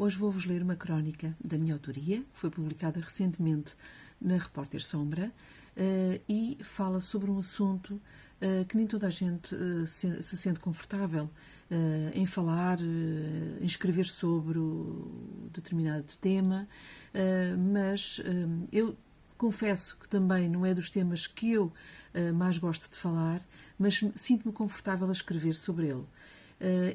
Hoje vou-vos ler uma crónica da minha autoria, que foi publicada recentemente na Repórter Sombra e fala sobre um assunto que nem toda a gente se sente confortável em falar, em escrever sobre determinado tema, mas eu confesso que também não é dos temas que eu mais gosto de falar, mas sinto-me confortável a escrever sobre ele.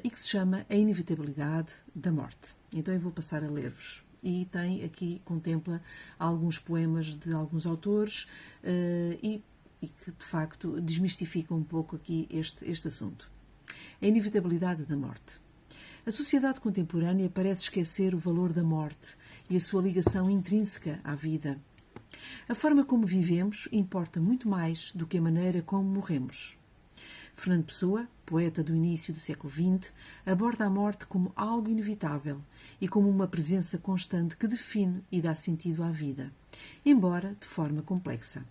E que se chama A Inevitabilidade da Morte. Então eu vou passar a ler-vos. E tem aqui, contempla alguns poemas de alguns autores e que, de facto, desmistificam um pouco aqui este assunto. A inevitabilidade da morte. A sociedade contemporânea parece esquecer o valor da morte e a sua ligação intrínseca à vida. A forma como vivemos importa muito mais do que a maneira como morremos. Fernando Pessoa, poeta do início do século XX, aborda a morte como algo inevitável e como uma presença constante que define e dá sentido à vida, embora de forma complexa.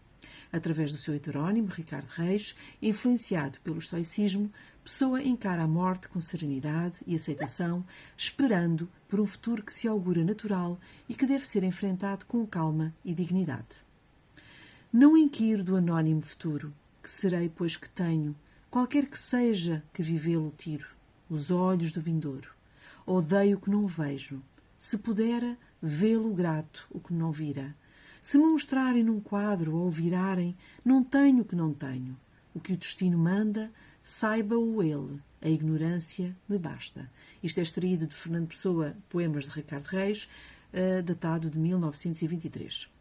Através do seu heterónimo, Ricardo Reis, influenciado pelo estoicismo, Pessoa encara a morte com serenidade e aceitação, esperando por um futuro que se augura natural e que deve ser enfrentado com calma e dignidade. Não inquiro do anónimo futuro, que serei, pois que tenho, qualquer que seja que vivê-lo tiro, os olhos do vindouro. Odeio o que não vejo. Se pudera, vê-lo grato o que não vira. Se me mostrarem num quadro ou virarem, não tenho o que não tenho. O que o destino manda, saiba-o ele. A ignorância me basta. Isto é extraído de Fernando Pessoa, Poemas de Ricardo Reis, datado de 1923.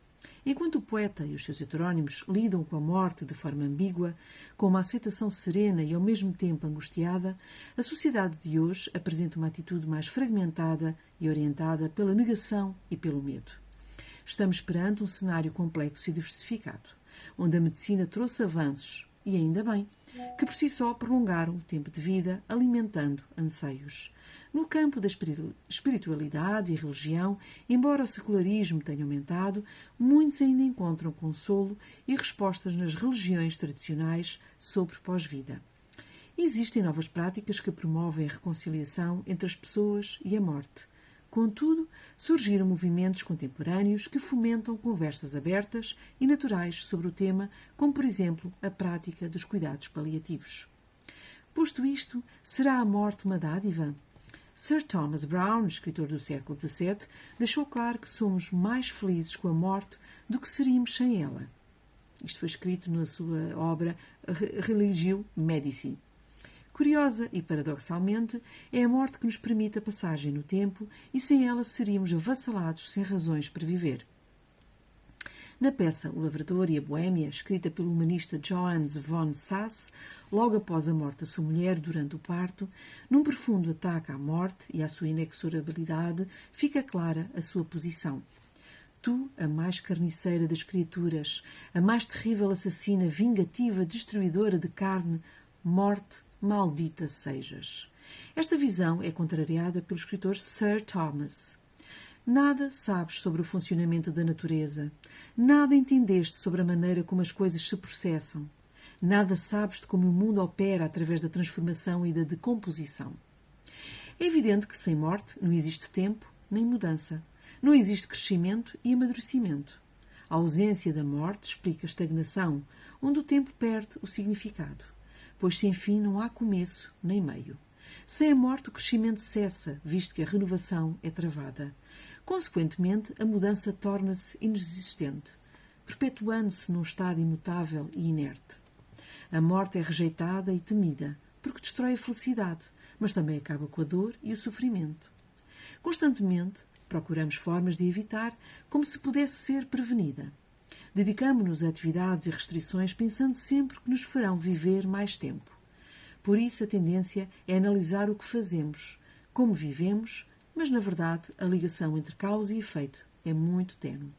Enquanto o poeta e os seus heterónimos lidam com a morte de forma ambígua, com uma aceitação serena e ao mesmo tempo angustiada, a sociedade de hoje apresenta uma atitude mais fragmentada e orientada pela negação e pelo medo. Estamos perante um cenário complexo e diversificado, onde a medicina trouxe avanços, e ainda bem, que por si só prolongaram o tempo de vida, alimentando anseios. No campo da espiritualidade e religião, embora o secularismo tenha aumentado, muitos ainda encontram consolo e respostas nas religiões tradicionais sobre pós-vida. Existem novas práticas que promovem a reconciliação entre as pessoas e a morte. Contudo, surgiram movimentos contemporâneos que fomentam conversas abertas e naturais sobre o tema, como, por exemplo, a prática dos cuidados paliativos. Posto isto, será a morte uma dádiva? Sir Thomas Browne, escritor do século XVII, deixou claro que somos mais felizes com a morte do que seríamos sem ela. Isto foi escrito na sua obra Religio Medici. Curiosa e, paradoxalmente, é a morte que nos permite a passagem no tempo e sem ela seríamos avassalados sem razões para viver. Na peça O Lavrador e a Boémia, escrita pelo humanista Johannes von Sass, logo após a morte da sua mulher durante o parto, num profundo ataque à morte e à sua inexorabilidade, fica clara a sua posição. Tu, a mais carniceira das criaturas, a mais terrível assassina, vingativa, destruidora de carne, morte, maldita sejas. Esta visão é contrariada pelo escritor Sir Thomas. Nada sabes sobre o funcionamento da natureza. Nada entendeste sobre a maneira como as coisas se processam. Nada sabes de como o mundo opera através da transformação e da decomposição. É evidente que sem morte não existe tempo nem mudança. Não existe crescimento e amadurecimento. A ausência da morte explica a estagnação, onde o tempo perde o significado. Pois sem fim não há começo nem meio. Sem a morte o crescimento cessa, visto que a renovação é travada. Consequentemente, a mudança torna-se inexistente, perpetuando-se num estado imutável e inerte. A morte é rejeitada e temida, porque destrói a felicidade, mas também acaba com a dor e o sofrimento. Constantemente, procuramos formas de evitar como se pudesse ser prevenida. Dedicamo-nos a atividades e restrições pensando sempre que nos farão viver mais tempo. Por isso, a tendência é analisar o que fazemos, como vivemos, mas, na verdade, a ligação entre causa e efeito é muito ténue.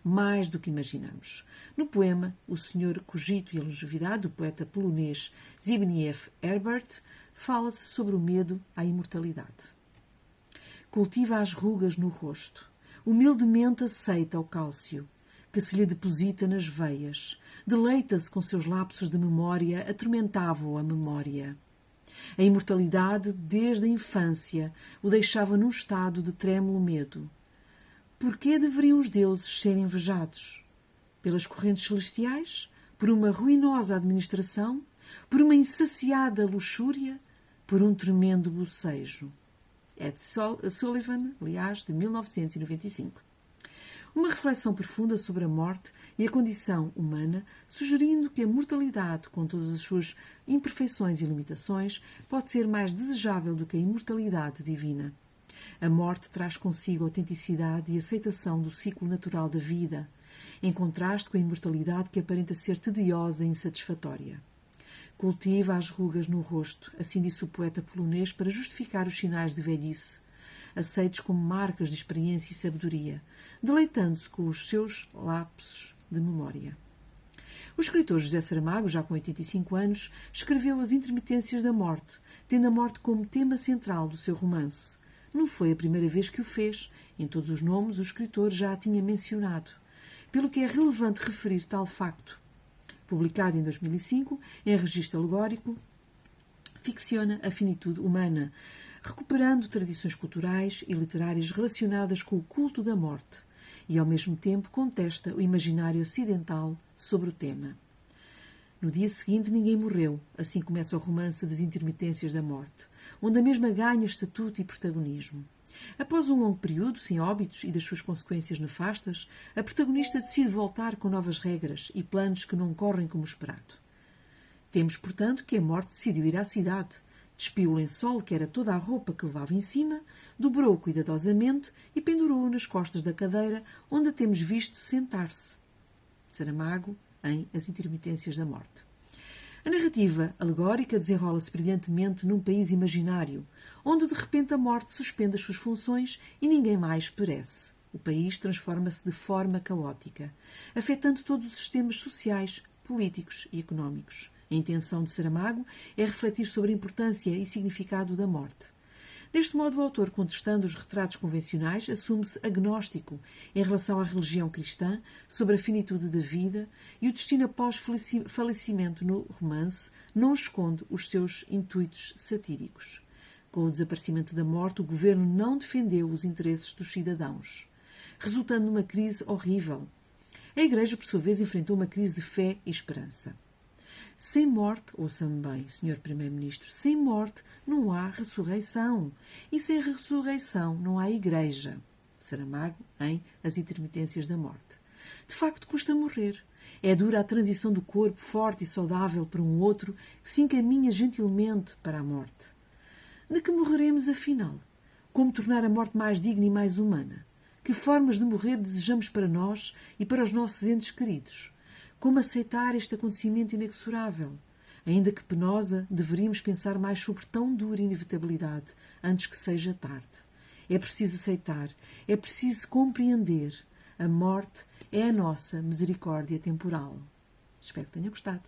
Mais do que imaginamos. No poema O Senhor Cogito e a Longevidade, do poeta polonês Zbigniew Herbert, fala-se sobre o medo à imortalidade. Cultiva as rugas no rosto. Humildemente aceita o cálcio que se lhe deposita nas veias. Deleita-se com seus lapsos de memória, atormentava-o a memória. A imortalidade, desde a infância, o deixava num estado de trêmulo medo. Por que deveriam os deuses ser invejados? Pelas correntes celestiais? Por uma ruinosa administração? Por uma insaciada luxúria? Por um tremendo bocejo? Ed Sullivan, aliás, de 1995. Uma reflexão profunda sobre a morte e a condição humana, sugerindo que a mortalidade, com todas as suas imperfeições e limitações, pode ser mais desejável do que a imortalidade divina. A morte traz consigo a autenticidade e aceitação do ciclo natural da vida, em contraste com a imortalidade que aparenta ser tediosa e insatisfatória. Cultiva as rugas no rosto, assim disse o poeta polonês, para justificar os sinais de velhice, aceitos como marcas de experiência e sabedoria, deleitando-se com os seus lapsos de memória. O escritor José Saramago, já com 85 anos, escreveu As Intermitências da Morte, tendo a morte como tema central do seu romance. Não foi a primeira vez que o fez. Em todos os nomes, o escritor já a tinha mencionado, pelo que é relevante referir tal facto. Publicado em 2005, em registro alegórico, ficciona a finitude humana, recuperando tradições culturais e literárias relacionadas com o culto da morte, e ao mesmo tempo contesta o imaginário ocidental sobre o tema. No dia seguinte ninguém morreu, assim começa o romance das Intermitências da Morte, onde a mesma ganha estatuto e protagonismo. Após um longo período sem óbitos e das suas consequências nefastas, a protagonista decide voltar com novas regras e planos que não correm como esperado. Temos, portanto, que a morte decidiu ir à cidade, despiu o lençol, que era toda a roupa que levava em cima, dobrou-o cuidadosamente e pendurou-o nas costas da cadeira onde a temos visto sentar-se. Saramago, em As Intermitências da Morte. A narrativa alegórica desenrola-se brilhantemente num país imaginário, onde de repente a morte suspende as suas funções e ninguém mais perece. O país transforma-se de forma caótica, afetando todos os sistemas sociais, políticos e económicos. A intenção de Saramago é refletir sobre a importância e significado da morte. Deste modo, o autor, contestando os retratos convencionais, assume-se agnóstico em relação à religião cristã, sobre a finitude da vida, e o destino após falecimento no romance não esconde os seus intuitos satíricos. Com o desaparecimento da morte, o governo não defendeu os interesses dos cidadãos, resultando numa crise horrível. A Igreja, por sua vez, enfrentou uma crise de fé e esperança. Sem morte, ouça-me bem, Sr. Primeiro-Ministro, sem morte não há ressurreição. E sem ressurreição não há Igreja. Saramago, em As Intermitências da Morte. De facto, custa morrer. É dura a transição do corpo forte e saudável para um outro que se encaminha gentilmente para a morte. De que morreremos, afinal? Como tornar a morte mais digna e mais humana? Que formas de morrer desejamos para nós e para os nossos entes queridos? Como aceitar este acontecimento inexorável? Ainda que penosa, deveríamos pensar mais sobre tão dura inevitabilidade antes que seja tarde. É preciso aceitar, é preciso compreender. A morte é a nossa misericórdia temporal. Espero que tenha gostado.